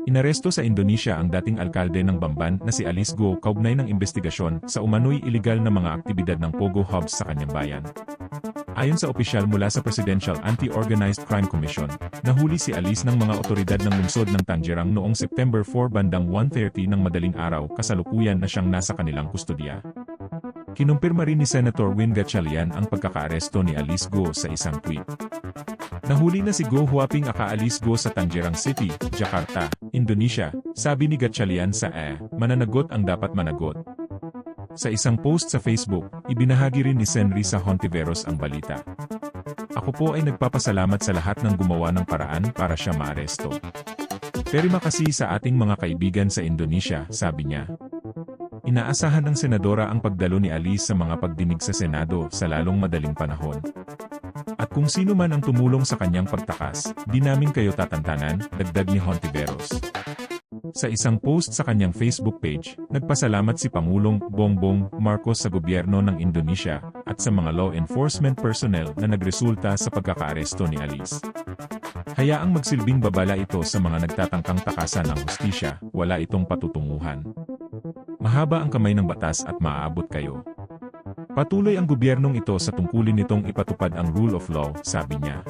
Inaresto sa Indonesia ang dating alkalde ng Bamban na si Alice Go kaugnay ng investigasyon sa umano'y iligal na mga aktibidad ng Pogo Hubs sa kanyang bayan. Ayon sa opisyal mula sa Presidential Anti-Organized Crime Commission, nahuli si Alice ng mga otoridad ng lungsod ng Tangerang noong September 4 bandang 1:30 ng madaling araw, kasalukuyan na siyang nasa kanilang kustodiya. Kinumpirma rin ni Senator Win Gatchalian ang pagkakaaresto ni Alice Go sa isang tweet. Nahuli na si Go huwaping akaalis Go sa Tangerang City, Jakarta, Indonesia, sabi ni Gatchalian sa Mananagot ang dapat managot. Sa isang post sa Facebook, ibinahagi rin ni Senrisa Hontiveros ang balita. Ako po ay nagpapasalamat sa lahat ng gumawa ng paraan para siya maaresto. Terima kasih sa ating mga kaibigan sa Indonesia, sabi niya. Inaasahan ng senadora ang pagdalo ni Alice sa mga pagdinig sa Senado sa lalong madaling panahon. At kung sino man ang tumulong sa kanyang pagtakas, di namin kayo tatantanan, dagdag ni Hontiveros. Sa isang post sa kanyang Facebook page, nagpasalamat si Pangulong Bongbong Marcos sa gobyerno ng Indonesia at sa mga law enforcement personnel na nagresulta sa pagkakaaresto ni Alice. Hayaang magsilbing babala ito sa mga nagtatangkang takasan ng hustisya, wala itong patutunguhan. Mahaba ang kamay ng batas at maaabot kayo. Patuloy ang gobyernong ito sa tungkulin nitong ipatupad ang rule of law, sabi niya.